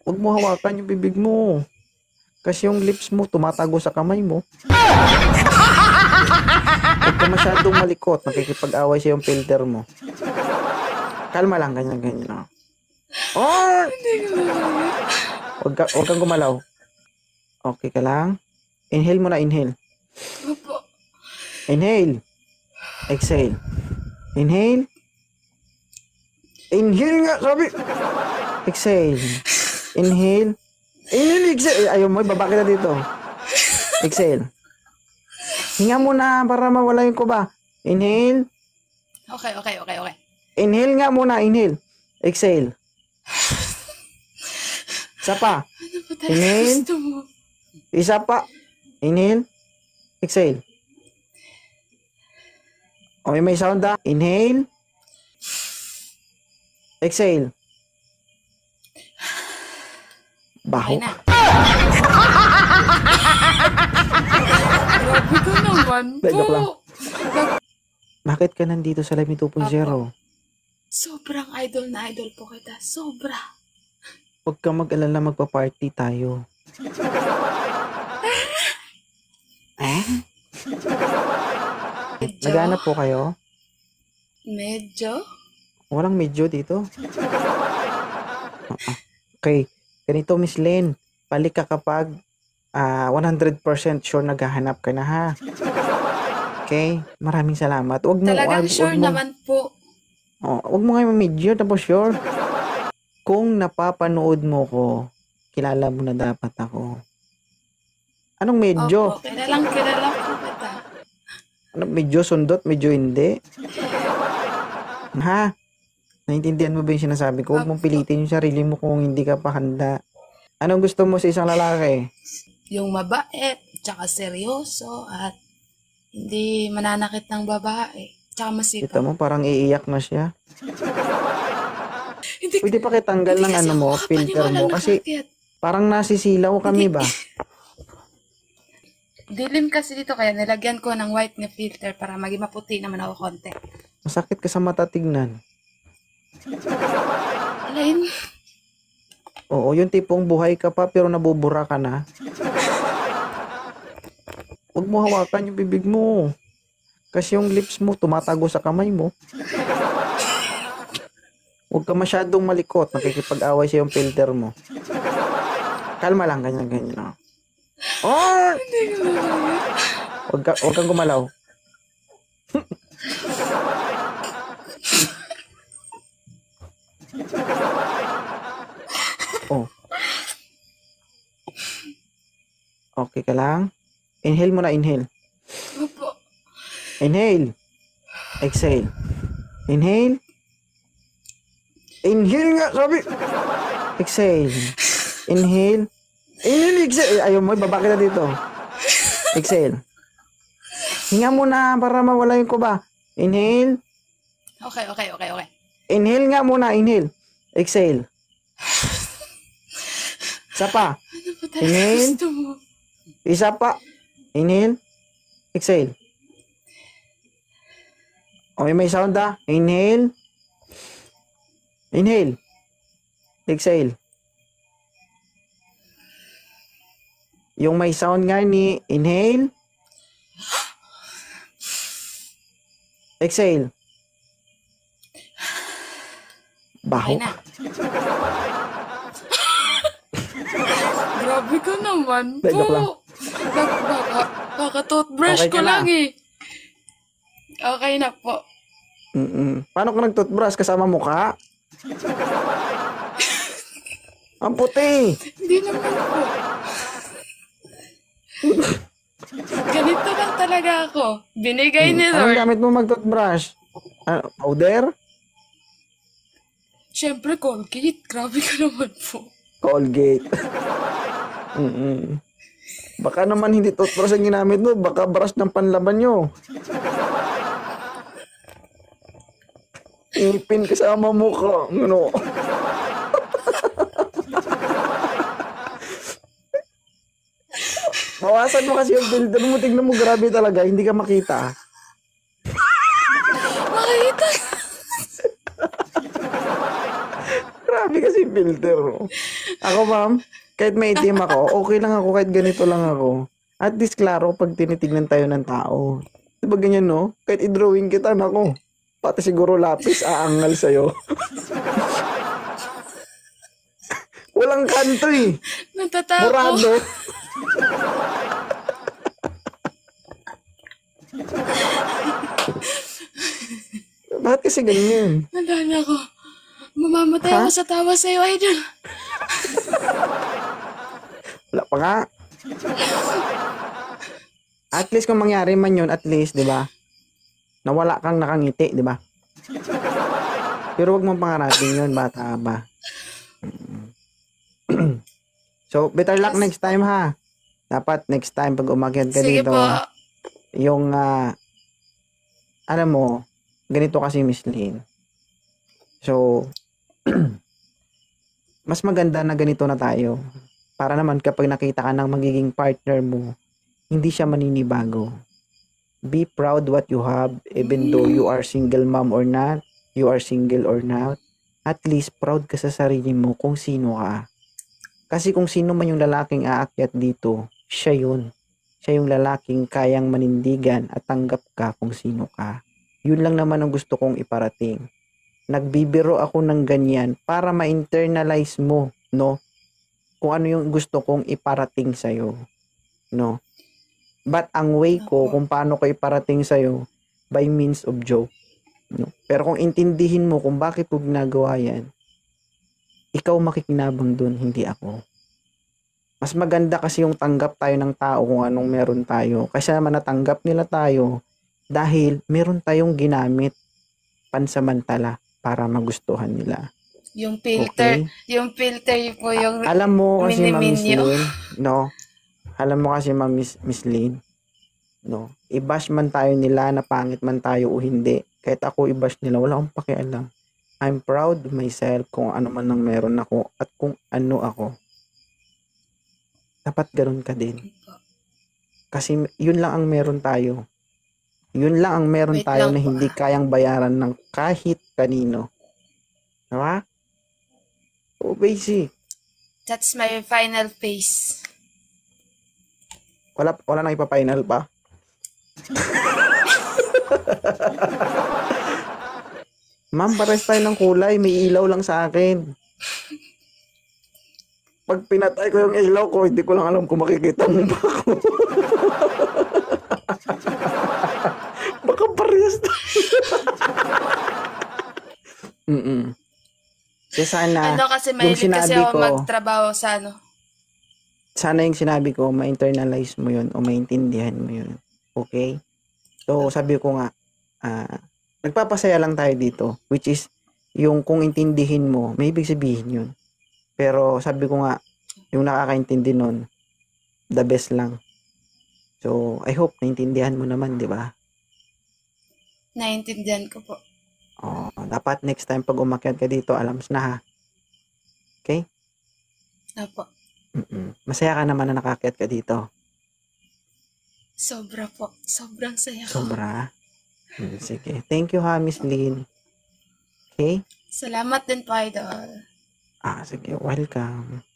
Huwag mo hawakan yung bibig mo. Kasi yung lips mo tumatago sa kamay mo. Huwag ka masyadong malikot. Nakikipag-away sa yung filter mo. Kalma lang, ganyan lang. Oh! Huwag kang gumalaw. Okay ka lang? Inhale mo na, inhale. Opo. Inhale. Exhale. Inhale. Inhale nga, sabi. Exhale. Inhale. Inhale, exhale. Ayaw mo, ibaba kita dito. Exhale. Hinga muna para mawala yung kuba. Inhale. Okay. Inhale nga muna, inhale. Exhale. Isa pa. Ano ba talaga Inhale. gusto mo? Isa pa. Inhale. Exhale. Okay, may sound na. Inhale. Exhale. Baho. Okay na. Grabe ka naman po. Joke lang. Bakit ka nandito sa Live 2.0? Sobrang idol na idol po kita. Sobra. Huwag ka mag-alala, magpa-party tayo. Naghanap po kayo? Medyo? Walang medyo dito. Okay. Ganito, Miss Lynn. Balik ka kapag 100% sure naghahanap ka na, ha? Okay? Maraming salamat. Talagang sure naman po. Huwag mo ngayon medyo, tapos sure. Kung napapanood mo ko, kilala mo na dapat ako. Anong medyo? Opo, kilala po kita. Ano, medyo sundot, medyo hindi? Ha? Naintindihan mo ba yung sinasabi ko? Huwag mong pilitin yung sarili mo kung hindi ka pa handa. Anong gusto mo sa isang lalaki? Yung mabait, tsaka seryoso, at hindi mananakit ng babae. Tsaka masipag. Kita mo, parang iiyak na siya. Hindi, Pwede pa kitanggal ng ano mo, filter mo. Kasi parang nasisilaw kami ba? dilim kasi dito kaya nilagyan ko ng white na filter para maging maputi naman ako konti. Masakit ka sa mata tignan. Alain, Oo, yung tipong buhay ka pa pero nabubura ka na. Huwag mo hawakan yung bibig mo. Kasi yung lips mo tumatago sa kamay mo. Huwag ka masyadong malikot. Nakikipag-away sa yung filter mo. Kalma lang, ganyan lang. Oh! Huwag kang gumalaw. Oh. Okay ka lang? Inhale mo na, inhale. opo. Inhale. Exhale. Inhale. Inhale nga, sabi. Exhale. Inhale. Inhale, exhale. Ayaw mo, ibaba kita dito. Exhale. Hinga muna para mawala yung kuba. Inhale. Okay. Inhale nga muna, inhale. Exhale. Isa pa. Ano ba talaga Inhale. gusto mo? Isa pa. Inhale. Exhale. Okay, may sound na. Inhale. Inhale. Exhale. Yung may sound nga ni inhale. Exhale. Baho. Okay na. Grabe ka naman po. Joke lang. Baka toothbrush Okay ka ko na. lang eh. Okay na po. Paano ka nag-toothbrush kasama mukha? Ang puti. Hindi naman po. Ganito lang talaga ako. Binigay ni Anong Lord. gamit mo mag-toothbrush? Powder? Siyempre, Colgate. Grabe ka naman po. Colgate. Baka naman hindi toothbrush ang ginamit mo. Baka brush ng panlaban nyo. Ipin kasama mukha. Ano? Bawasan mo kasi yung filter mo. Tignan mo, grabe talaga. Hindi ka makita. Makita. Grabe kasi yung filter mo. Ako, ma'am, kahit may itim ako, okay lang ako kahit ganito lang ako. At least, klaro, pag tinitignan tayo ng tao. Diba ganyan, no? Kahit i-drawing kita, nako. Pati siguro lapis, aangal sa'yo. Walang kanto eh. Natatawa ko. Murado. Bakit kasi ganyan? Nadala ko. Mamamatay Ha? ako sa tawa sa'yo, idol. Wala pa nga. At least kung mangyari man yun, at least, di ba? Nawala kang nakangiti, di ba? Pero wag mong pangarating yun, bata ba? So, better luck next time, ha? Dapat next time, pag umakyat ka Sige dito, po. yung, alam mo, ganito kasi, Miss Lynn. So, mas maganda na ganito na tayo. Para naman kapag nakita ka ng magiging partner mo, hindi siya maninibago. Be proud what you have, even though you are single mom or not, you are single or not, at least proud ka sa sarili mo kung sino ka. Kasi kung sino man yung lalaking aakyat dito, siya yun. Siya yung lalaking kayang manindigan at tanggap ka kung sino ka. Yun lang naman ang gusto kong iparating. Nagbibiro ako ng ganyan para ma-internalize mo, no? Kung ano yung gusto kong iparating sa'yo, no? But ang way ko kung paano ko iparating sa'yo, by means of joke, no? Pero kung intindihin mo kung bakit ko ginagawa yan, ikaw makikinabang dun, hindi ako. Mas maganda kasi yung tanggap tayo ng tao kung anong meron tayo. Kasi naman natanggap nila tayo dahil meron tayong ginamit pansamantala para magustuhan nila. Yung filter. Okay? Yung filter po yung Alam mo kasi, Ma'am Miss mini-minyo. Lynn, no? Alam mo kasi, Ma'am Miss Lynn, no? I-bash man tayo nila na pangit man tayo o hindi. Kahit ako i-bash nila, wala akong pakialam. I'm proud of myself kung ano man ang meron ako at kung ano ako. Dapat ganun ka din. Kasi yun lang ang meron tayo. Yun lang ang meron Wait tayo lang na po, hindi kayang bayaran ng kahit kanino. Diba? O basic. That's my final face. Wala nang ipa-final pa. Ma'am, pares tayo ng kulay. May ilaw lang sa akin. Pag pinatay ko yung ilaw ko, hindi ko lang alam kung makikita mo ba ako. Baka parehas tayo. Kaya sana, Ano kasi yung mahilig kasi sinabi ako ko, magtrabaho sa ano. sana yung sinabi ko, ma-internalize mo yun o maintindihan mo yun. Okay? So, sabi ko nga, nagpapasaya lang tayo dito, which is, yung kung intindihin mo, may ibig sabihin yun. Pero, sabi ko nga, yung nakakaintindi nun, the best lang. So, I hope naintindihan mo naman, di ba? Naintindihan ko po. Oh, dapat next time pag umakyat ka dito, alam mo na ha. Okay? Apo. Masaya ka naman na nakakyat ka dito. Sobra po. Sobrang saya ko. Sobra. Sige. Thank you ha, Miss Lynn. Okay? Salamat din po, idol. Sige. Welcome.